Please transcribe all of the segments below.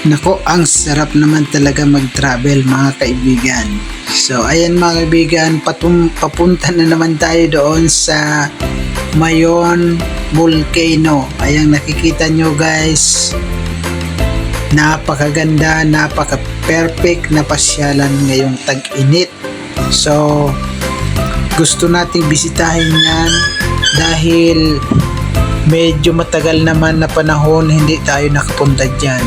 Nako, ang sarap naman talaga mag-travel mga kaibigan. So, ayan mga kaibigan, papunta na naman tayo doon sa Mayon Volcano. Ayan, nakikita nyo guys, napakaganda, napaka-perfect na pasyalan ngayong tag-init. So, gusto nating bisitahin yan dahil medyo matagal naman na panahon hindi tayo nakapunta dyan.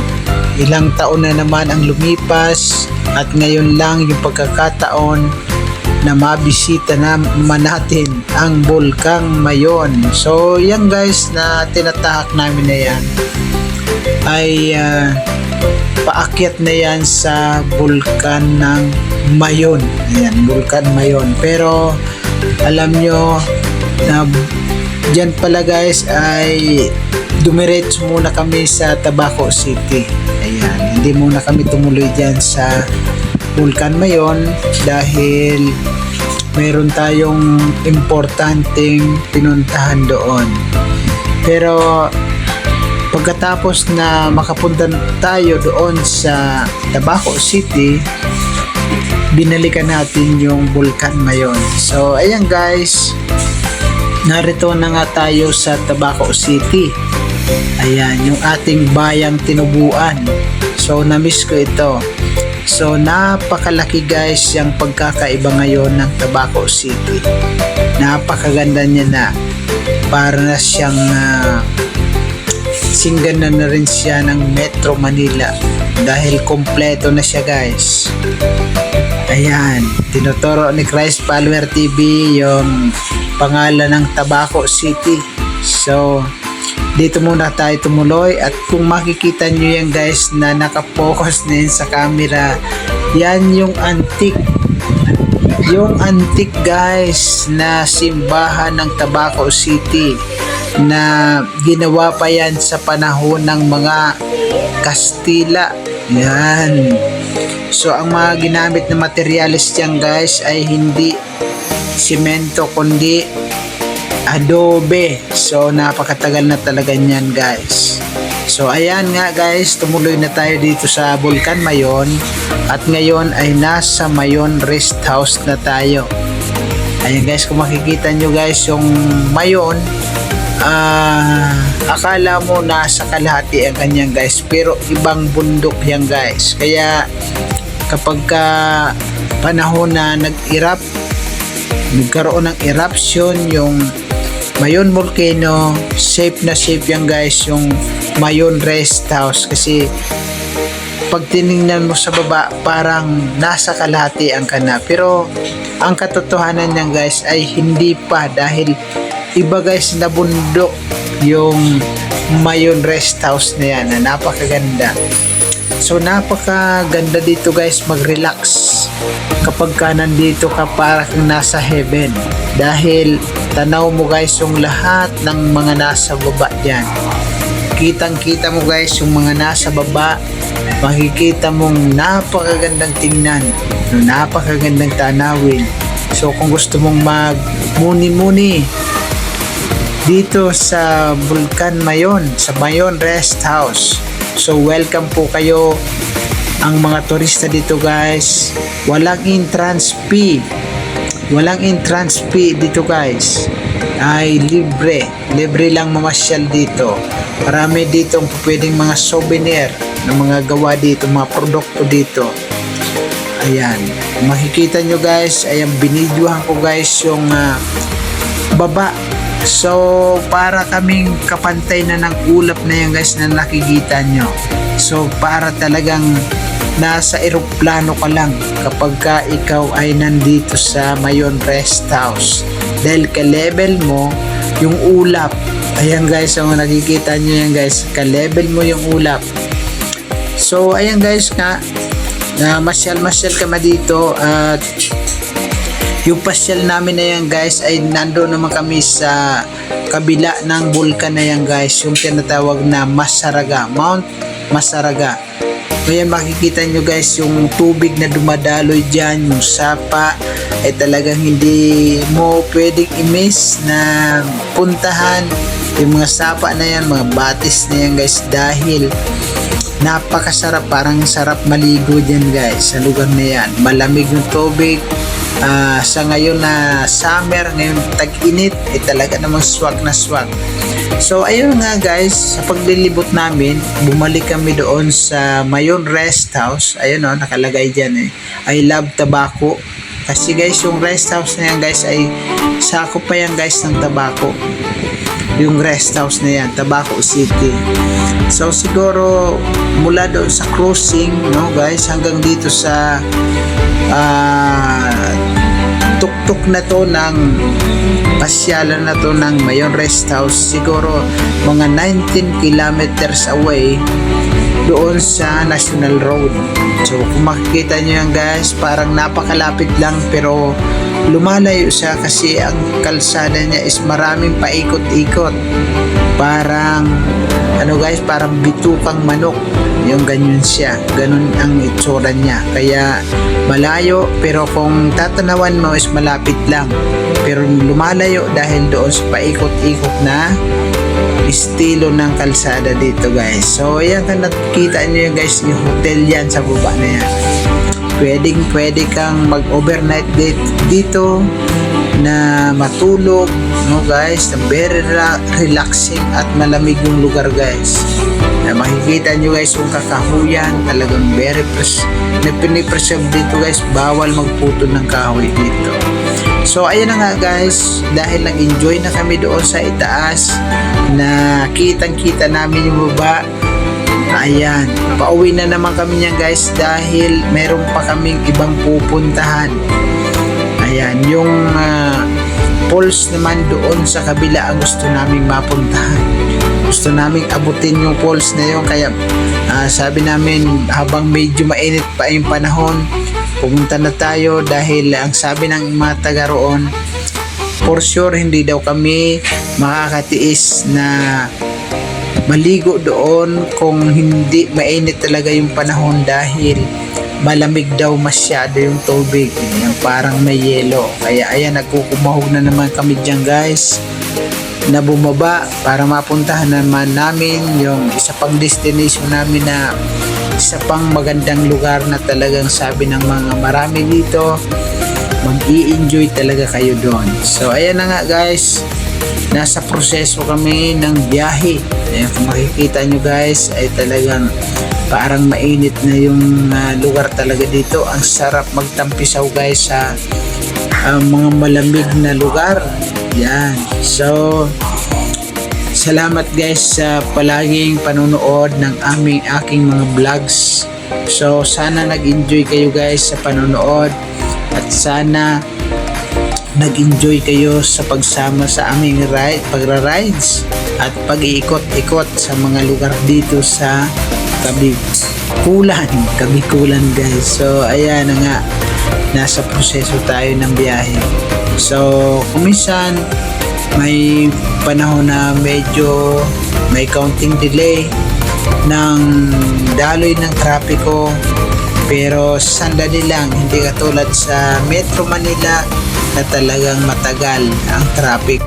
Ilang taon na naman ang lumipas at ngayon lang yung pagkakataon na mabisita naman natin ang Bulkang Mayon. So yan guys na tinatahak namin na yan ay paakyat na yan sa Bulkan ng Mayon. Ayan, Bulkan Mayon. Pero alam nyo na dyan pala guys ay dumiretso muna kami sa Tabaco City. Ayan, hindi muna kami tumuloy dyan sa Bulkan Mayon dahil meron tayong importanteng pinuntahan doon. Pero pagkatapos na makapunta tayo doon sa Tabaco City, binalikan natin yung Bulkan Mayon. So ayan guys, narito na nga tayo sa Tabaco City. Ayan, yung ating bayang tinubuan. So, na-miss ko ito. So, napakalaki guys yung pagkakaiba ngayon ng Tabaco City. Napakaganda niya na. Para na siyang singganan na rin siya ng Metro Manila. Dahil kompleto na siya guys. Ayan, tinuturo ni Christ Follower TV yung pangalan ng Tabaco City. So, dito muna tayo tumuloy at kung makikita nyo yan guys na nakapokus na yun sa camera, yan yung antique guys na simbahan ng Tabaco City na ginawa pa yan sa panahon ng mga Kastila. Yan. So ang mga ginamit na materialis dyan guys ay hindi simento kundi adobe. So napakatagal na talaga niyan guys. So ayan nga guys, tumuloy na tayo dito sa Bulkan Mayon at ngayon ay nasa Mayon Rest House na tayo. Ayan guys, kung makikita nyo guys yung Mayon, akala mo nasa kalahati ang kanyang guys, pero ibang bundok yan guys. Kaya kapag panahon na nagkaroon ng eruption yung Mayon Volcano, safe na safe yan guys yung Mayon Rest House, kasi pag tinignan mo sa baba parang nasa kalahatian ka na, pero ang katotohanan niyan guys ay hindi pa, dahil iba guys na bundok yung Mayon Rest House na yan na napakaganda. So napakaganda dito guys mag-relax kapag ka nandito ka, para kang nasa heaven, dahil tanaw mo guys yung lahat ng mga nasa baba dyan. Kitang kita mo guys yung mga nasa baba, makikita mong napakagandang tingnan, napakagandang tanawin. So kung gusto mong mag muni-muni dito sa Bulkan Mayon, sa Mayon Rest House, so welcome po kayo. Ang mga turista dito guys, walang entrance fee dito guys, ay libre lang mamasyal dito. Marami dito pwedeng mga souvenir ng mga gawa dito, mga produkto dito. Ayan, makikita nyo guys, ayan, binidyohan ko guys yung baba. So para kaming kapantay na ng ulap na yan guys na nakikita nyo. So para talagang nasa eroplano ka lang kapag ka ikaw ay nandito sa Mayon Rest House, dahil ka-level mo yung ulap. Ayan guys, so nakikita nyo yan guys, ka-level mo yung ulap. So ayan guys nga, masyal ka ma dito, at yung pasyal namin na yan guys ay nandoon naman kami sa kabila ng bulkan na yan guys, yung tinatawag na Masaraga, Mount Masaraga. Ngayon makikita nyo guys yung tubig na dumadaloy dyan, yung sapa ay talagang hindi mo pwedeng i-miss na puntahan yung mga sapa na yan, mga batis na yan guys, dahil napakasarap, parang sarap maligo dyan guys sa lugar na yan. Malamig yung tubig. Sa ngayon na summer, ngayon tag-init, talaga namang swak na swak. So ayun nga guys, sa paglilibot namin, bumalik kami doon sa Mayon Rest House. Ayun o, nakalagay dyan I love tobacco. Kasi guys, yung rest house na yan guys ay sakop pa yan guys ng tobacco. Yung rest house na yan, Tabaco City. So siguro mula doon sa cruising, no guys, hanggang dito sa tuktok na to ng pasyalan na to ng Mayon Rest House, siguro mga 19 kilometers away doon sa National Road. So kung makikita nyo yan guys, parang napakalapit lang pero lumalayo siya kasi ang kalsada niya is maraming paikot-ikot. Parang ano guys, parang bitukang manok. Yung ganyan siya, ganun ang itsura niya. Kaya malayo pero kung tatanawan mo is malapit lang. Pero lumalayo dahil doon sa paikot-ikot na estilo ng kalsada dito guys. So ayan, nakikita nyo yung guys, yung hotel yan sa baba na yan. Pwede kang mag-overnight dito na matulog, no guys, na very relaxing at malamig yung lugar guys. Na makikita nyo guys yung kakahuyan, talagang very pinipreserve dito guys, bawal magputol ng kahoy dito. So ayan na nga guys, dahil nag-enjoy na kami doon sa itaas, na kitang-kita namin yung baba. Ayan, pauwi na naman kami niyan guys dahil meron pa kaming ibang pupuntahan. Ayan, yung falls naman doon sa kabila ang gusto naming mapuntahan. Gusto naming abutin yung falls na yun, kaya sabi namin habang medyo mainit pa yung panahon, pumunta na tayo dahil ang sabi ng mga taga roon, for sure hindi daw kami makakatiis na maligo doon kung hindi mainit talaga yung panahon dahil malamig daw masyado yung tubig, yung parang may yelo. Kaya ayan, nagkukumahog na naman kami dyan guys na bumaba para mapuntahan naman namin yung isa pang destination namin, na isa pang magandang lugar na talagang sabi ng mga marami dito, mag-i-enjoy talaga kayo doon. So ayan na nga guys, nasa proseso kami ng biyahe. Ayan, kung makikita nyo guys ay talagang parang mainit na yung lugar talaga dito. Ang sarap magtampisaw guys sa mga malamig na lugar. Yan. So salamat guys sa palaging panonood ng aking mga vlogs. So sana nag-enjoy kayo guys sa panonood at sana nag-enjoy kayo sa pagsama sa aming pagra-rides at pag-iikot-ikot sa mga lugar dito sa Kabikulan guys. So ayan na nga, nasa proseso tayo ng biyahe. So kung minsan may panahon na medyo may counting delay ng daloy ng trapiko, pero sandali lang, hindi katulad sa Metro Manila na talagang matagal ang traffic.